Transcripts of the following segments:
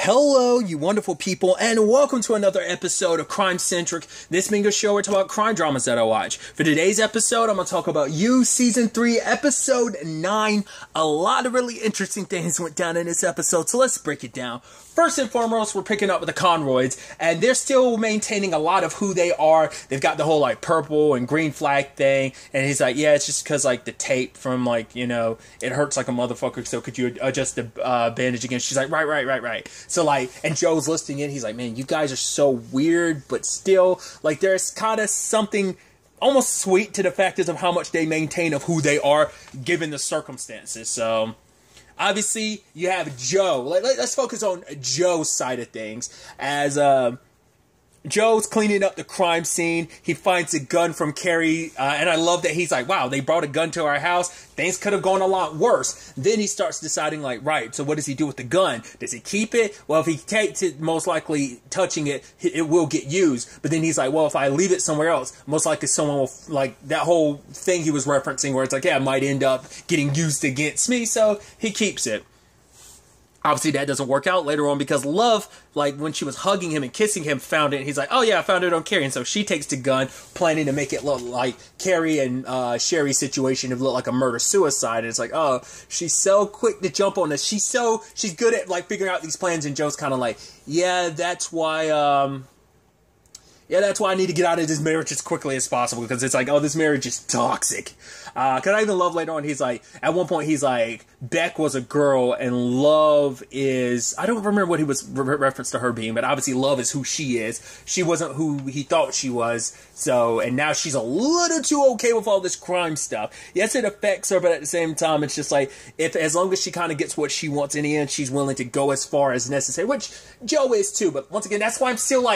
Hello, you wonderful people, and welcome to another episode of Crime Centric. This being a show where I talk about crime dramas that I watch. For today's episode, I'm going to talk about You Season 3, Episode 9. A lot of really interesting things went down in this episode, so let's break it down. First and foremost, we're picking up with the Conroys, and they're still maintaining a lot of who they are. They've got the whole, purple and green flag thing, and he's like, yeah, it's just because, the tape from, it hurts like a motherfucker, so could you adjust the bandage again? She's like, right. So, and Joe's listening in, he's like, man, you guys are so weird, but still, there's kind of something almost sweet to the fact of how much they maintain of who they are, given the circumstances, so... Obviously, you have Joe. Let's focus on Joe's side of things. As Joe's cleaning up the crime scene, he finds a gun from Carrie, and I love that he's like, wow, they brought a gun to our house. Things could have gone a lot worse. Then he starts deciding, right, so what does he do with the gun? Does he keep it? Well, if he takes it, most likely touching it, it will get used. But then he's like, well, if I leave it somewhere else, most likely someone will, that whole thing he was referencing where it's like, yeah, it might end up getting used against me, so he keeps it. Obviously, that doesn't work out later on because Love, when she was hugging him and kissing him, found it. And he's like, oh, yeah, I found it on Carrie. And so she takes the gun, planning to make it look like Carrie and Sherry's situation to look like a murder-suicide. And it's like, oh, she's so quick to jump on this. She's good at, figuring out these plans. And Joe's kind of like, yeah, that's why I need to get out of this marriage as quickly as possible because it's like, oh, this marriage is toxic. Because I even love later on, he's like, at one point, he's like, Beck was a girl and Love is, I don't remember what he was reference to her being, but obviously Love is who she is. She wasn't who he thought she was. So, and now she's a little too okay with all this crime stuff. Yes, it affects her, but at the same time, it's just as long as she kind of gets what she wants in the end, she's willing to go as far as necessary, which Joe is too. But once again, that's why I'm still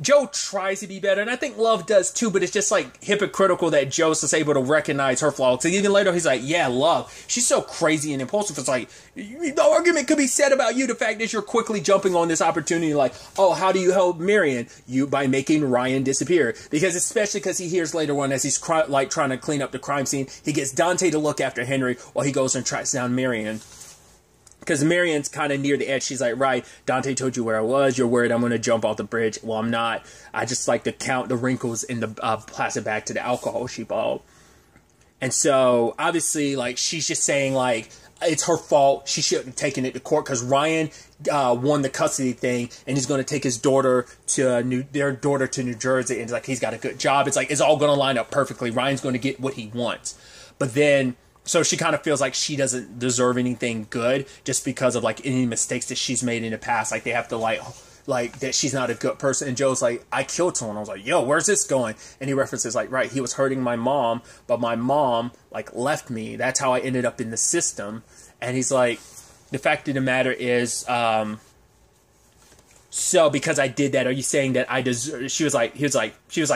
Joe tries to be better, and I think Love does too, but it's just hypocritical that Joe's just able to recognize her flaws. So even later, he's like, yeah, Love, she's so crazy and impulsive. It's the argument could be said about you. The fact is you're quickly jumping on this opportunity oh, how do you help Marion? You by making Ryan disappear. Because especially because he hears later on as he's trying to clean up the crime scene, he gets Dante to look after Henry while he goes and tracks down Marion. Because Marion's kind of near the edge. She's like, right, Dante told you where I was. You're worried I'm going to jump off the bridge. Well, I'm not. I just like to count the wrinkles in the plastic bag to the alcohol she bought. And so, obviously, she's just saying, it's her fault. She shouldn't have taken it to court because Ryan won the custody thing, and he's going to take his daughter to their daughter to New Jersey, and he's got a good job. It's all going to line up perfectly. Ryan's going to get what he wants. But then... So she kind of feels like she doesn't deserve anything good just because of, any mistakes that she's made in the past. They have to, that she's not a good person. And Joe's like, I killed someone. I was like, yo, where's this going? And he references, right, he was hurting my mom, but my mom, left me. That's how I ended up in the system. And he's like, the fact of the matter is, so because I did that, are you saying that I deserve? She was like,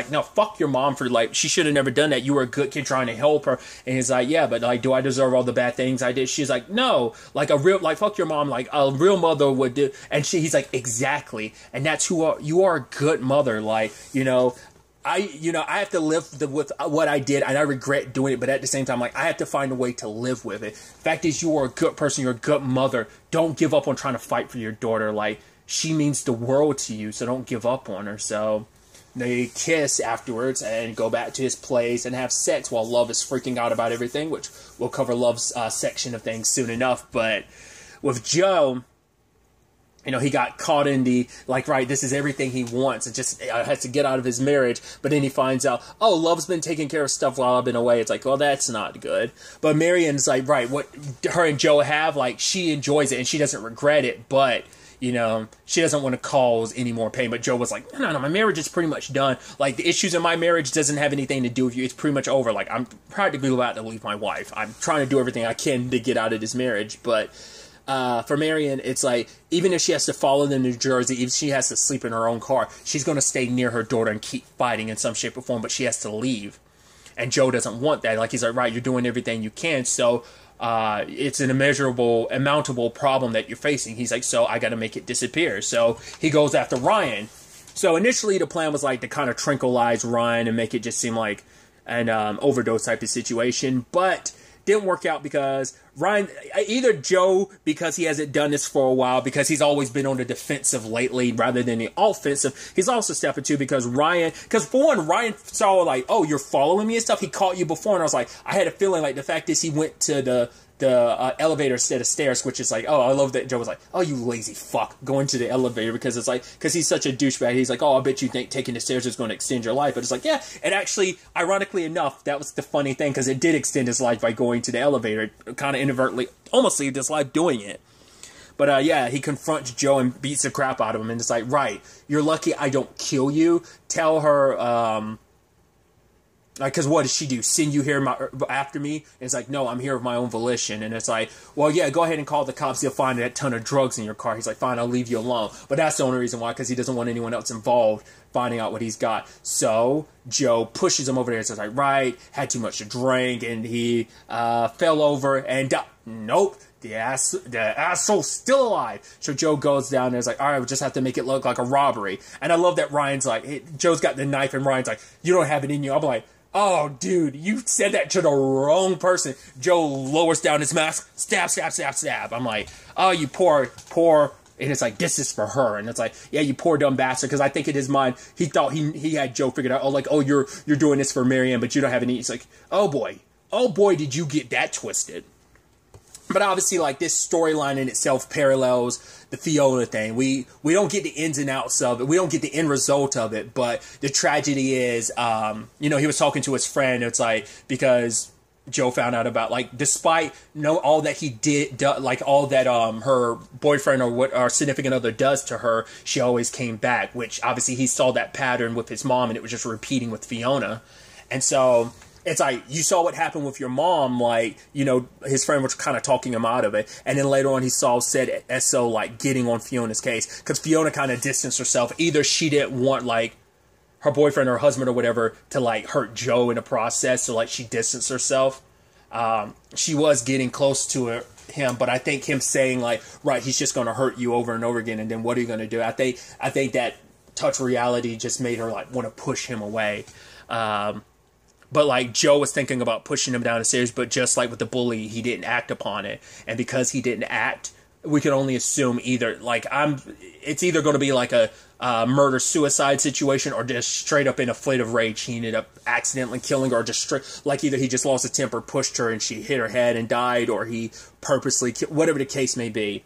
no, fuck your mom for she should have never done that. You were a good kid trying to help her. And he's like, yeah, but do I deserve all the bad things I did? She's like, no, fuck your mom, a real mother would do. And he's like, exactly. And that's you are a good mother. I have to live with what I did, and I regret doing it, but at the same time, I have to find a way to live with it. Fact is, you are a good person, you're a good mother. Don't give up on trying to fight for your daughter. She means the world to you, so don't give up on her. So they kiss afterwards and go back to his place and have sex while Love is freaking out about everything, which we'll cover Love's section of things soon enough. But with Joe... he got caught in the, right, this is everything he wants. It just has to get out of his marriage. But then he finds out, oh, Love's been taking care of stuff while I've been away. It's well, that's not good. But Marion's right, what her and Joe have, she enjoys it and she doesn't regret it. But, she doesn't want to cause any more pain. But Joe was like, no, my marriage is pretty much done. The issues in my marriage doesn't have anything to do with you. It's pretty much over. I'm practically about to leave my wife. I'm trying to do everything I can to get out of this marriage. But... for Marion, it's even if she has to follow them to New Jersey, even if she has to sleep in her own car, she's going to stay near her daughter and keep fighting in some shape or form, but she has to leave. And Joe doesn't want that. He's like, right, you're doing everything you can, so it's an immountable problem that you're facing. He's like, so I got to make it disappear. So he goes after Ryan. So initially the plan was to kind of tranquilize Ryan and make it just seem like an overdose type of situation, but didn't work out because Ryan, either Joe, because he hasn't done this for a while, because he's always been on the defensive lately rather than the offensive. He's also stepping to because for one, Ryan saw like, oh, you're following me and stuff. He caught you before, and I was like, I had a feeling like the fact is he went to the elevator instead of stairs, which is like, oh, I love that Joe was like, oh, you lazy fuck, going to the elevator, because it's like, because he's such a douchebag. He's like, oh, I bet you think taking the stairs is going to extend your life. But it's like, yeah, and actually, ironically enough, that was the funny thing, because it did extend his life by going to the elevator, kind of inadvertently, almost saved his life doing it. But yeah, he confronts Joe and beats the crap out of him, and it's like, right, you're lucky I don't kill you. Tell her, because what does she do? Send you here after me? And it's like, no, I'm here of my own volition. And it's like, well, yeah, go ahead and call the cops. They'll find a ton of drugs in your car. He's like, fine, I'll leave you alone. But that's the only reason why, because he doesn't want anyone else involved finding out what he's got. So Joe pushes him over there and says, like, right, had too much to drink, and he fell over and died. Nope. The asshole's still alive. So Joe goes down there and is like, all right, we just have to make it look like a robbery. And I love that Ryan's like, hey, Joe's got the knife, and Ryan's like, you don't have it in you. I'm like, oh, dude, you said that to the wrong person. Joe lowers down his mask, stab, stab, stab, stab. I'm like, oh, you poor, and it's like, this is for her. And it's like, yeah, you poor dumb bastard, because I think in his mind, he thought he had Joe figured out, oh, like, oh, you're doing this for Marianne, but you don't have any. It's like, oh boy, did you get that twisted. But obviously, like, this storyline in itself parallels the Fiona thing. We don't get the ins and outs of it. We don't get the end result of it. But the tragedy is, he was talking to his friend. It's like, because Joe found out about, like, despite all that he did, like, all that her boyfriend or what our significant other does to her, she always came back. Which, obviously, he saw that pattern with his mom, and it was just repeating with Fiona. And so it's like, you saw what happened with your mom, like, his friend was kind of talking him out of it. And then later on, he saw said SO, like, getting on Fiona's case. Because Fiona kind of distanced herself. Either she didn't want, like, her boyfriend or husband or whatever to, like, hurt Joe in the process. So, like, she distanced herself. She was getting close to him. But I think him saying, like, right, he's just going to hurt you over and over again. And then what are you going to do? I think that touch reality just made her, like, want to push him away. But, like, Joe was thinking about pushing him down the stairs, but just like with the bully, he didn't act upon it. And because he didn't act, we can only assume either, like, it's either going to be like a murder-suicide situation, or just straight up in a fit of rage, he ended up accidentally killing her, or just like either he just lost his temper, pushed her, and she hit her head and died, or he purposely killed, whatever the case may be.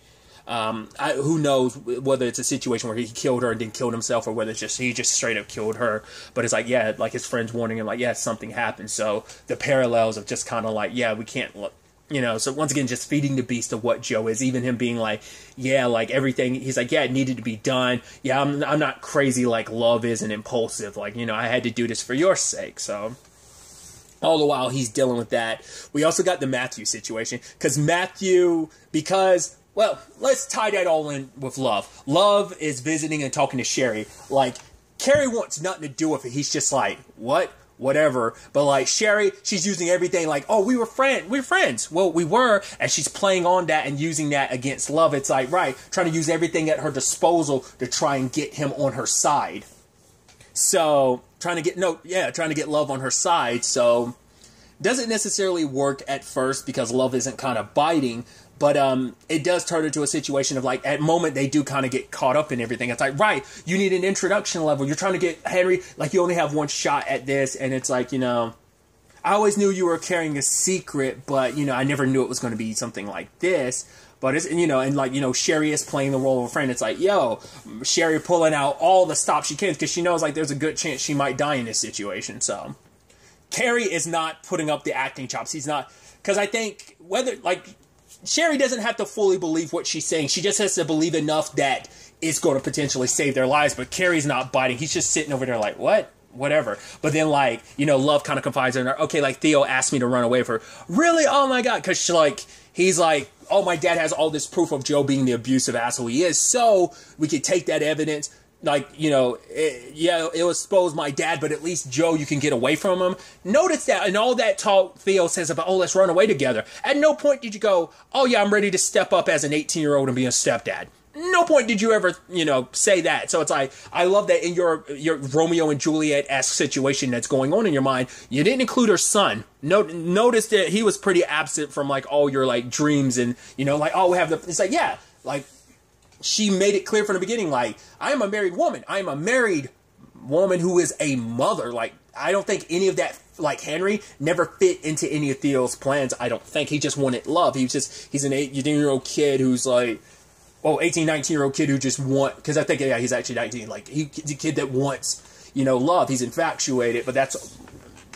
Who knows whether it's a situation where he killed her and then killed himself, or whether it's just he just straight up killed her. But it's like, yeah, like his friends warning him, like, yeah, something happened. So the parallels of just kind of like, yeah, we can't look, so once again, just feeding the beast of what Joe is. Even him being like, yeah, like everything, he's like, yeah, it needed to be done. Yeah, I'm not crazy like love is and impulsive. Like, I had to do this for your sake. So all the while he's dealing with that. We also got the Matthew situation, because well, let's tie that all in with Love. Love is visiting and talking to Sherry. Like, Carrie wants nothing to do with it. He's just like, what? Whatever. But, like, Sherry, she's using everything like, oh, we're friends. Well, we were. And she's playing on that and using that against Love. It's like, right, trying to use everything at her disposal to try and get him on her side. So, trying to get Love on her side. So, doesn't necessarily work at first because Love isn't kind of biting. But it does turn into a situation of, like, at moment they do kind of get caught up in everything. It's like, right, you need an introduction level. You're trying to get Henry, like, you only have one shot at this. And it's like, I always knew you were carrying a secret, but, I never knew it was going to be something like this. But it's, and like, Sherry is playing the role of a friend. It's like, yo, Sherry pulling out all the stops she can because she knows, like, there's a good chance she might die in this situation. So Carrie is not putting up the acting chops. He's not, because I think whether, like, Sherry doesn't have to fully believe what she's saying. She just has to believe enough that it's going to potentially save their lives. But Carrie's not biting. He's just sitting over there like, what? Whatever. But then, like, Love kind of confides in her. Okay, like, Theo asked me to run away with her. Really? Oh, my God. Because, like, he's like, oh, my dad has all this proof of Joe being the abusive asshole he is. So we could take that evidence. Like, it was supposed my dad, but at least Joe, you can get away from him. Notice that, and all that talk Theo says about, oh, let's run away together. At no point did you go, oh, yeah, I'm ready to step up as an 18-year-old and be a stepdad. no point did you ever, say that. So it's like, I love that in your Romeo and Juliet-esque situation that's going on in your mind, you didn't include her son. Notice that he was pretty absent from, like, all your, like, dreams and, like, oh, we have the, it's like, yeah, like, she made it clear from the beginning, like, I am a married woman. I am a married woman who is a mother. Like, I don't think any of that, like, Henry never fit into any of Theo's plans. I don't think. He just wanted love. He's an 18-year-old kid who's like, 18, 19-year-old kid who just because I think, yeah, he's actually 19. Like, he's a kid that wants, love. He's infatuated, but that's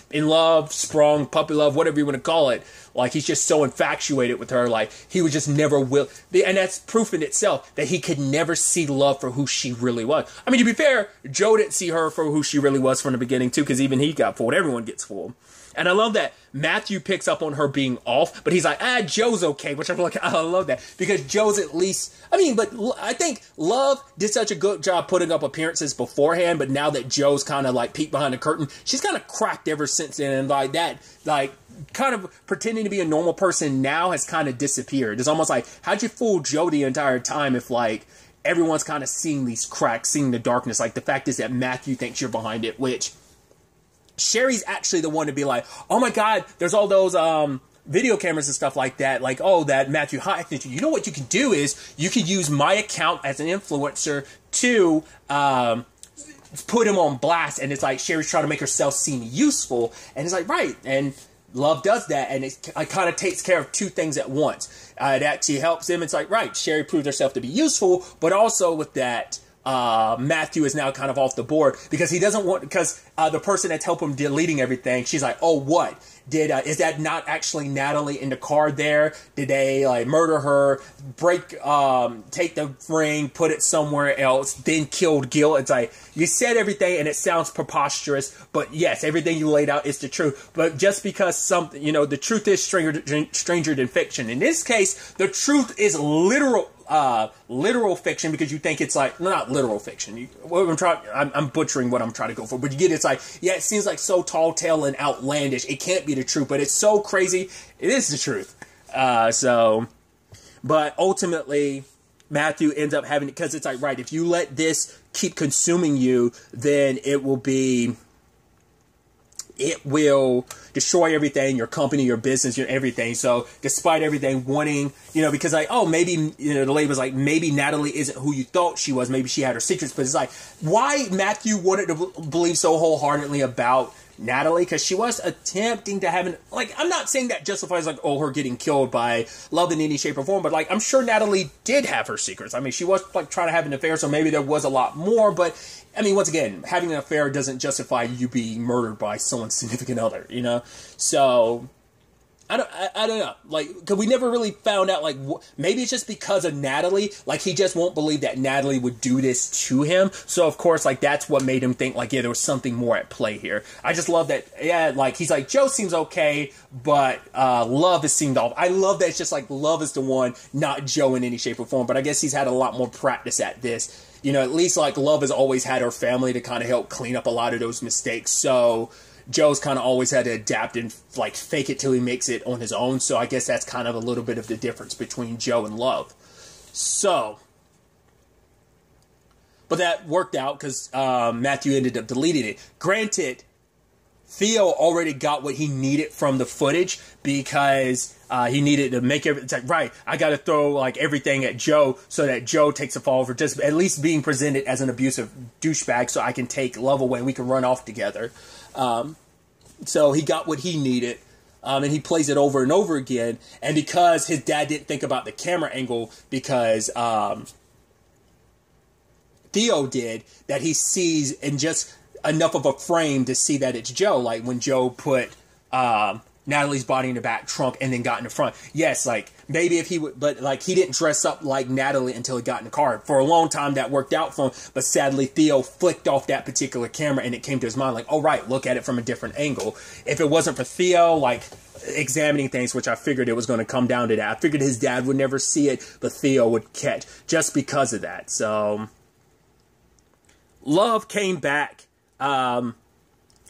in love, sprung, puppy love, whatever you want to call it. Like, he's just so infatuated with her. Like, he would just never will. And that's proof in itself that he could never see love for who she really was. I mean, to be fair, Joe didn't see her for who she really was from the beginning, too, because even he got fooled. Everyone gets fooled. And I love that Matthew picks up on her being off, but he's like, Joe's okay, which I'm like, I love that. Because Joe's at least, but I think Love did such a good job putting up appearances beforehand, but now that Joe's kind of like peeked behind the curtain, she's kind of cracked ever since then, and like that, like, kind of pretending to be a normal person now has kind of disappeared. It's almost like, how'd you fool Joe the entire time if, like, everyone's kind of seeing these cracks, seeing the darkness? Like, the fact is that Matthew thinks you're behind it, which Sherry's actually the one to be like, oh my God, there's all those video cameras and stuff like that. Like, oh, that Matthew hacked into you. You know what you can do is you can use my account as an influencer to put him on blast. And it's like Sherry's trying to make herself seem useful. And it's like, right. And Love does that. And it kind of takes care of two things at once. It actually helps him. It's like, right, Sherry proved herself to be useful, but also with that, Matthew is now kind of off the board because he doesn't want, because the person that's helped him deleting everything, she's like, oh, what? Is that not actually Natalie in the car there? Did they, like, murder her, take the ring, put it somewhere else, then killed Gil? It's like, you said everything and it sounds preposterous, but yes, everything you laid out is the truth. But just because something, the truth is stranger than fiction. In this case, the truth is literal fiction, because you think it's like, not literal fiction. I'm butchering what I'm trying to go for, but you get it's like, yeah, it seems like so tall tale and outlandish. It can't be the truth, but it's so crazy. It is the truth. But ultimately, Matthew ends up having it, because it's like, right, if you let this keep consuming you, then it will destroy everything, your company, your business, your everything. So despite everything, wanting, because like, oh, maybe, the lady was like, maybe Natalie isn't who you thought she was. Maybe she had her secrets. But it's like, why Matthew wanted to believe so wholeheartedly about Natalie? Because she was attempting to have I'm not saying that justifies, like, oh, her getting killed by Love in any shape or form, but, like, I'm sure Natalie did have her secrets. I mean, she was, like, trying to have an affair, so maybe there was a lot more, but, I mean, once again, having an affair doesn't justify you being murdered by someone's significant other, So, I don't know. Like, because we never really found out, like, maybe it's just because of Natalie. Like, he just won't believe that Natalie would do this to him. So, of course, like, that's what made him think, like, yeah, there was something more at play here. I just love that, yeah, like, he's like, Joe seems okay, but Love has seemed off. I love that it's just, like, Love is the one, not Joe in any shape or form. But I guess he's had a lot more practice at this. At least, like, Love has always had her family to kind of help clean up a lot of those mistakes. So Joe's kind of always had to adapt and, like, fake it till he makes it on his own. So I guess that's kind of a little bit of the difference between Joe and Love. So, but that worked out because Matthew ended up deleting it. Granted, Theo already got what he needed from the footage because he needed to make everything. It's like, right, I got to throw, like, everything at Joe so that Joe takes a fall for just at least being presented as an abusive douchebag, so I can take Love away and we can run off together. So he got what he needed, and he plays it over and over again. And because his dad didn't think about the camera angle, because Theo did, that he sees in just enough of a frame to see that it's Joe. Like when Joe put Natalie's body in the back trunk and then got in the front. Yes, like, maybe if he would, but, like, he didn't dress up like Natalie until he got in the car. For a long time, that worked out for him, but sadly, Theo flicked off that particular camera, and it came to his mind, like, oh, right, look at it from a different angle. If it wasn't for Theo, like, examining things, which I figured it was going to come down to that. I figured his dad would never see it, but Theo would catch, just because of that. So, Love came back.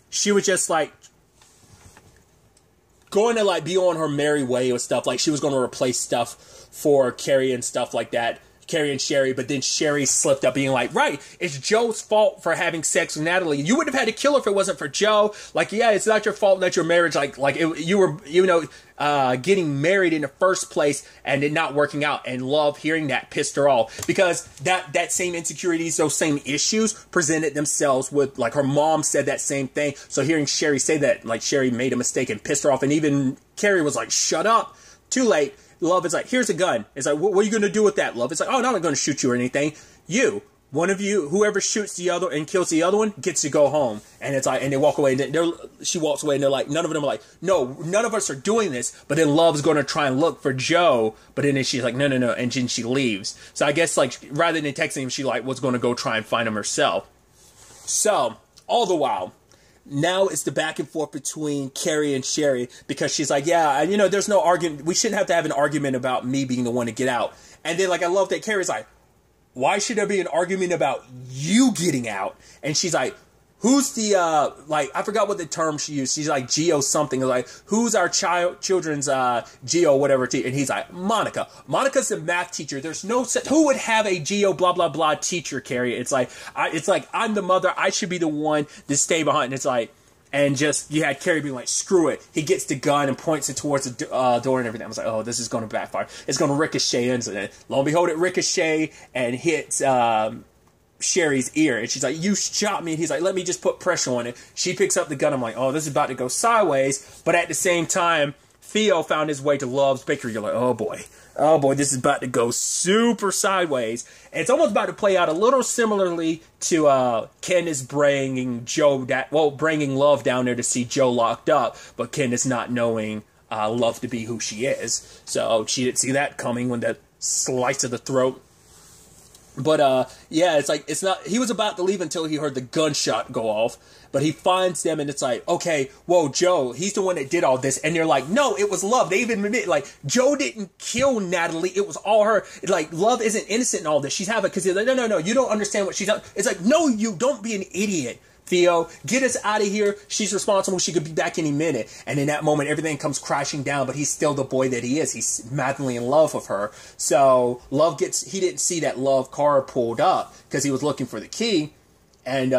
She was just, like, going to, like, be on her merry way with stuff. Like, she was going to replace stuff for Carrie and stuff like that. Carrie and Sherry, but then Sherry slipped up being like, right, it's Joe's fault for having sex with Natalie. You wouldn't have had to kill her if it wasn't for Joe. Like, yeah, it's not your fault that your marriage, you were, getting married in the first place and it not working out. And Love, hearing that, pissed her off because that same insecurities, those same issues presented themselves with, like, her mom said that same thing. So hearing Sherry say that, like, Sherry made a mistake and pissed her off. And even Carrie was like, shut up. Too late. Love is like, here's a gun. It's like, what are you going to do with that, Love? It's like, oh, no, I'm not going to shoot you or anything. One of you, whoever shoots the other and kills the other one, gets to go home. And it's like, and they walk away. And she walks away, and they're like, none of them are like, no, none of us are doing this. But then Love's going to try and look for Joe. But then she's like, no. And then she leaves. So I guess, like, rather than texting him, she, like, was going to go try and find him herself. So, all the while, now it's the back and forth between Carrie and Sherry because she's like, yeah, there's no argument. We shouldn't have to have an argument about me being the one to get out. And then, like, I love that Carrie's like, why should there be an argument about you getting out? And she's like, who's the, I forgot what the term she used. She's like, Geo something. Like, who's our children's, Geo, whatever. And he's like, Monica. Monica's the math teacher. There's no set. Who would have a Geo, blah, blah, blah teacher, Carrie? It's like, I'm the mother. I should be the one to stay behind. And it's like, and just, you had Carrie being like, screw it. He gets the gun and points it towards the door and everything. I was like, oh, this is going to backfire. It's going to ricochet. And lo and behold, it ricochet and hits Sherry's ear. And she's like, you shot me. And he's like, let me just put pressure on it. She picks up the gun. I'm like, oh, this is about to go sideways. But at the same time, Theo found his way to Love's bakery. You're like, oh boy, this is about to go super sideways. And it's almost about to play out a little similarly to Candace bringing Love down there to see Joe locked up, but Candace not knowing Love to be who she is. So she didn't see that coming when that slice of the throat. But, yeah, it's like, he was about to leave until he heard the gunshot go off, but he finds them and it's like, okay, whoa, Joe, he's the one that did all this. And they're like, no, it was Love. They even admit, like, Joe didn't kill Natalie. It was all her. Like, Love isn't innocent in all this. She's having, because he's like, no, you don't understand what she's done. It's like, no, you don't be an idiot. Theo, get us out of here. She's responsible. She could be back any minute. And in that moment, everything comes crashing down, but he's still the boy that he is. He's madly in love with her. So he didn't see that Love car pulled up because he was looking for the key. And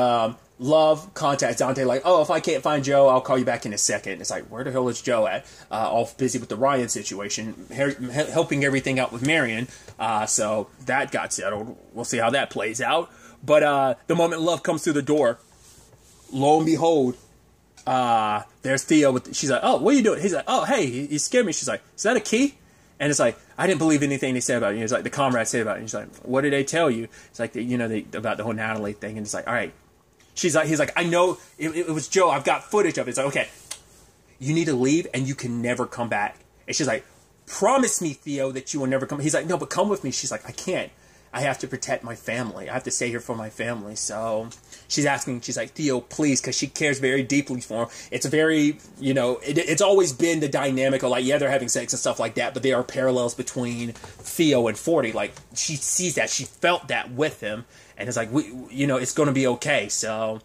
Love contacts Dante like, oh, if I can't find Joe, I'll call you back in a second. It's like, where the hell is Joe at? Off busy with the Ryan situation, helping everything out with Marion. So that got settled. We'll see how that plays out. But the moment Love comes through the door, lo and behold, there's Theo. She's like, oh, what are you doing? He's like, oh, hey, he scared me. She's like, is that a key? And it's like, I didn't believe anything they said about you. It's like the comrade said about it. He's like, what did they tell you? It's like, about the whole Natalie thing. And it's like, all right. He's like, I know it was Joe. I've got footage of it. It's like, okay, you need to leave and you can never come back. And she's like, promise me, Theo, that you will never come. He's like, no, but come with me. She's like, I can't. I have to protect my family. I have to stay here for my family. So she's like, Theo, please, because she cares very deeply for him. It's very, it's always been the dynamic of like, yeah, they're having sex and stuff like that, but there are parallels between Theo and 40. Like, she sees that. She felt that with him. And it's like, it's going to be okay. So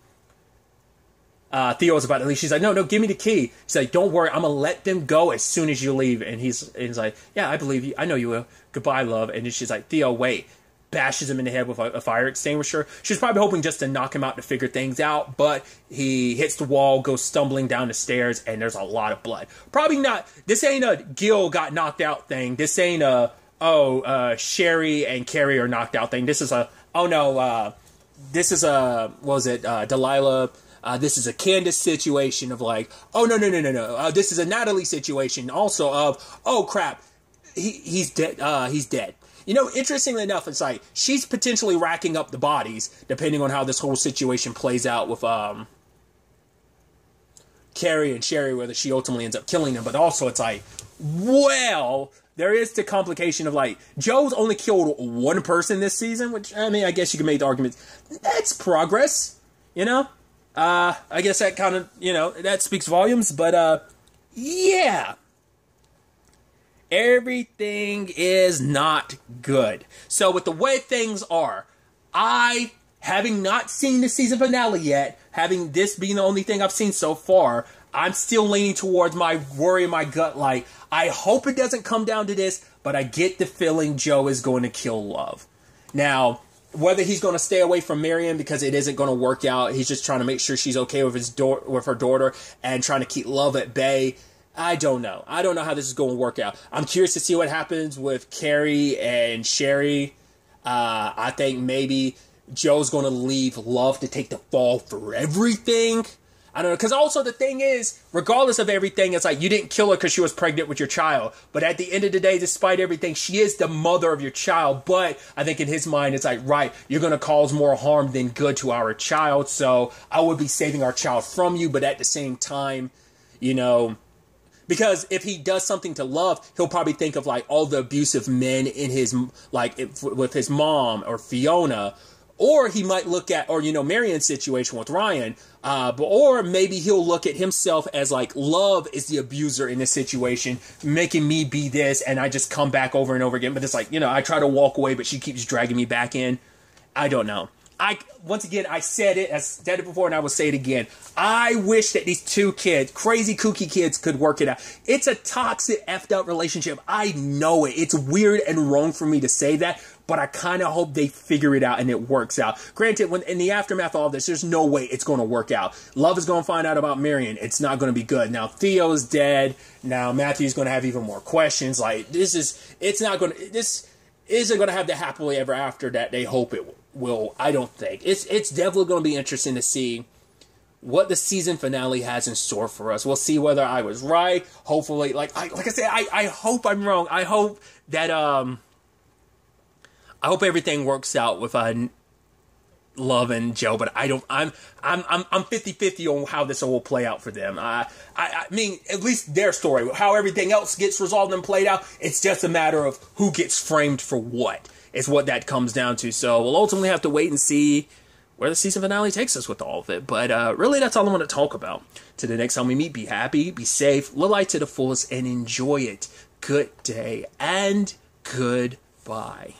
Theo was about to leave. She's like, no, give me the key. She's like, don't worry. I'm going to let them go as soon as you leave. And he's like, yeah, I believe you. I know you will. Goodbye, Love. And then she's like, Theo, wait. Bashes him in the head with a fire extinguisher. She's probably hoping just to knock him out to figure things out, but he hits the wall, goes stumbling down the stairs, and there's a lot of blood. Probably not, this ain't a Gil got knocked out thing. This ain't a, Sherry and Carrie are knocked out thing. This is a, Delilah, this is a Candace situation of like, oh, no. This is a Natalie situation also of, oh, crap, he's dead. He's dead. Interestingly enough, it's like she's potentially racking up the bodies depending on how this whole situation plays out with Carrie and Sherry, whether she ultimately ends up killing them. But also it's like, well, there is the complication of like, Joe's only killed one person this season, which, I mean, I guess you can make the argument. That's progress, I guess that kind of, that speaks volumes. But, yeah. Everything is not good. So with the way things are, having not seen the season finale yet, having this being the only thing I've seen so far, I'm still leaning towards my worry in my gut, like, I hope it doesn't come down to this, but I get the feeling Joe is going to kill Love. Now, whether he's going to stay away from Marion because it isn't going to work out, he's just trying to make sure she's okay with with her daughter and trying to keep love at bay. I don't know. I don't know how this is going to work out. I'm curious to see what happens with Carrie and Sherry. I think maybe Joe's going to leave Love to take the fall for everything. I don't know, because also the thing is, regardless of everything, it's like you didn't kill her because she was pregnant with your child. But at the end of the day, despite everything, she is the mother of your child. But I think in his mind, it's like, right, you're going to cause more harm than good to our child. So I would be saving our child from you. But at the same time, you know, because if he does something to Love, he'll probably think of like all the abusive men in his, like with his mom or Fiona. Or he might look at, or, you know, Marion's situation with Ryan. Or maybe he'll look at himself as like, Love is the abuser in this situation, making me be this, and I just come back over and over again. But it's like, you know, I try to walk away, but she keeps dragging me back in. I don't know. Once again, I said it before, and I will say it again. I wish that these two kids, crazy kooky kids, could work it out. It's a toxic, effed up relationship. I know it. It's weird and wrong for me to say that, but I kind of hope they figure it out and it works out. Granted, when in the aftermath of all this, there's no way it's going to work out. Love is going to find out about Marion. It's not going to be good. Now, Theo's dead. Now, Matthew's going to have even more questions. Like, this isn't going to have the happily ever after that they hope it will. I don't think. It's definitely going to be interesting to see what the season finale has in store for us. We'll see whether I was right. Hopefully, like I said, I hope I'm wrong. I hope that I hope everything works out with Love and Joe, but I don't. I'm 50-50 on how this will play out for them. I mean, at least their story, how everything else gets resolved and played out. It's just a matter of who gets framed for what. Is what that comes down to. So we'll ultimately have to wait and see where the season finale takes us with all of it. But really, that's all I want to talk about. To the next time we meet, be happy, be safe, live life to the fullest, and enjoy it. Good day and goodbye.